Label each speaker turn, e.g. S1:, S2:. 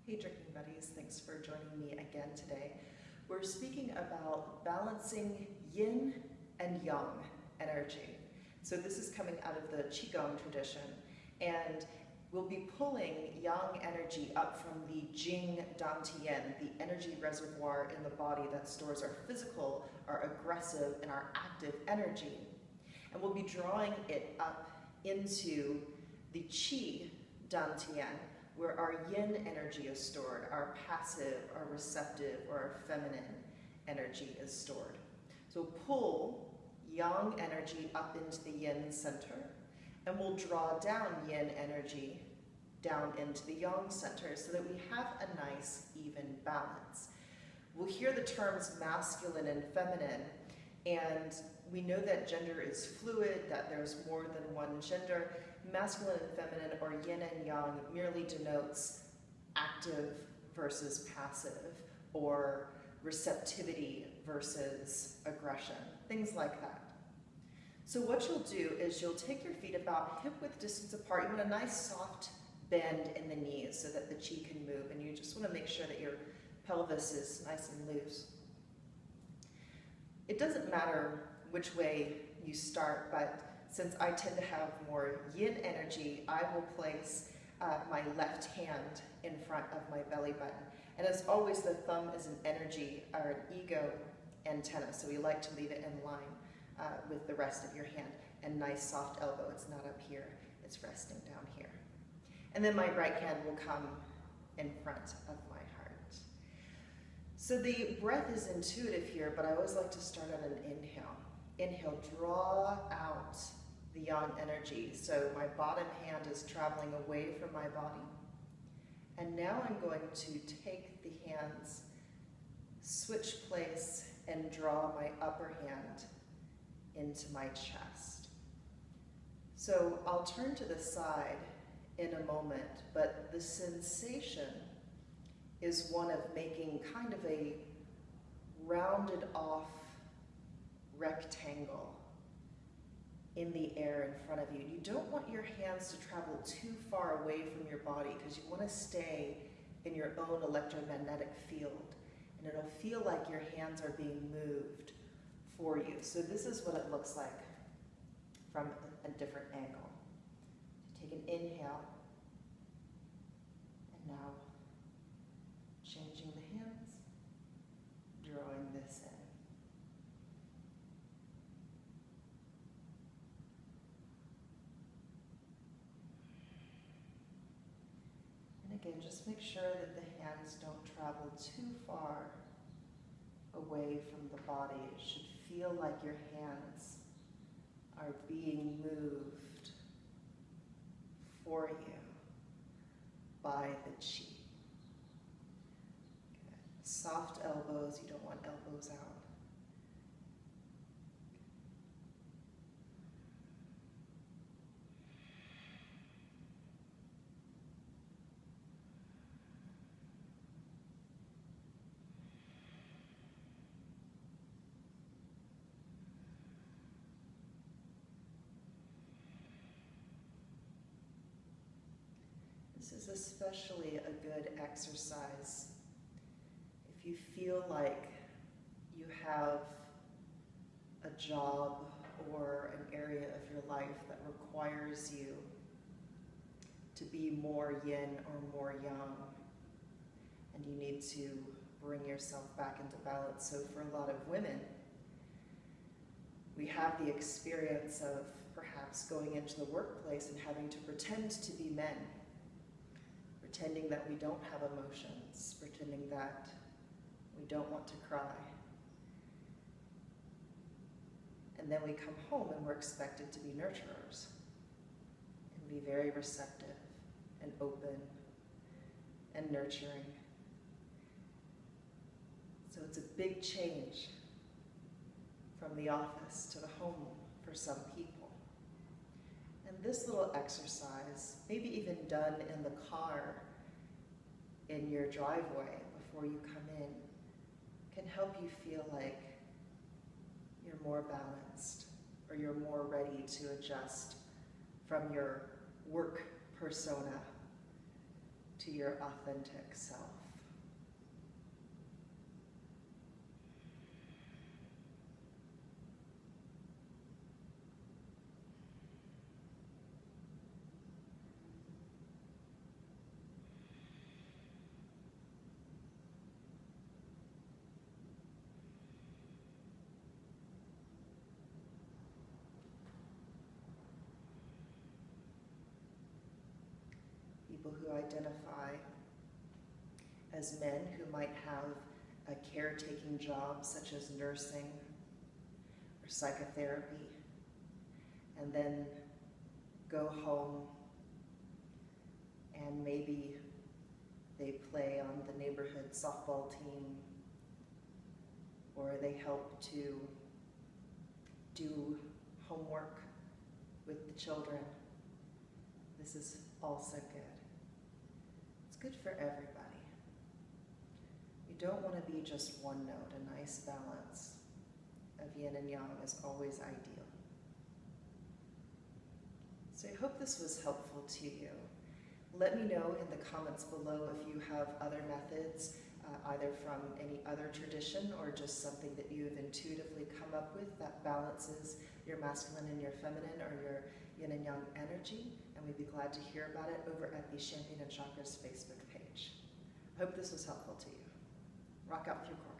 S1: Hey drinking buddies, thanks for joining me again today. We're speaking about balancing yin and yang energy. So this is coming out of the Qigong tradition, and we'll be pulling yang energy up from the Jing Dantian, the energy reservoir in the body that stores our physical, our aggressive, and our active energy. And we'll be drawing it up into the Qi Dantian, where our yin energy is stored, our passive, our receptive, or our feminine energy is stored. So pull yang energy up into the yin center, and we'll draw down yin energy down into the yang center so that we have a nice, even balance. We'll hear the terms masculine and feminine, and we know that gender is fluid, that there's more than one gender. Masculine and feminine, or yin and yang, merely denotes active versus passive, or receptivity versus aggression, things like that. So what you'll do is you'll take your feet about hip-width distance apart. You want a nice soft bend in the knees so that the chi can move, and you just want to make sure that your pelvis is nice and loose. It doesn't matter which way you start, but since I tend to have more yin energy, I will place my left hand in front of my belly button. And as always, the thumb is an energy or an ego antenna, so we like to leave it in line with the rest of your hand. And nice soft elbow, it's not up here, it's resting down here. And then my right hand will come in front of my heart. So the breath is intuitive here, but I always like to start on an inhale. Inhale, draw out the yang energy. So my bottom hand is traveling away from my body. And now I'm going to take the hands, switch place, and draw my upper hand into my chest. So I'll turn to the side in a moment, but the sensation is one of making kind of a rounded off rectangle in the air in front of you. You don't want your hands to travel too far away from your body because you want to stay in your own electromagnetic field, and it'll feel like your hands are being moved for you. So this is what it looks like from a different angle. Take an inhale, and now changing the hands, drawing this in. Again, just make sure that the hands don't travel too far away from the body. It should feel like your hands are being moved for you by the chi. Good. Soft elbows, you don't want elbows out. This is especially a good exercise if you feel like you have a job or an area of your life that requires you to be more yin or more yang, and you need to bring yourself back into balance. So for a lot of women, we have the experience of perhaps going into the workplace and having to pretend to be men. Pretending that we don't have emotions, pretending that we don't want to cry. And then we come home and we're expected to be nurturers and be very receptive and open and nurturing. So it's a big change from the office to the home for some people. And this little exercise, maybe even done in the car in your driveway before you come in, can help you feel like you're more balanced, or you're more ready to adjust from your work persona to your authentic self. People who identify as men who might have a caretaking job such as nursing or psychotherapy, and then go home and maybe they play on the neighborhood softball team, or they help to do homework with the children. This is also good. It's good for everybody. You don't want to be just one note. A nice balance of yin and yang is always ideal. So I hope this was helpful to you. Let me know in the comments below if you have other methods, either from any other tradition or just something that you've intuitively come up with that balances your masculine and your feminine, or your yin and yang energy, and we'd be glad to hear about it over at the Champagne and Chakras Facebook page. I hope this was helpful to you. Rock out with your core.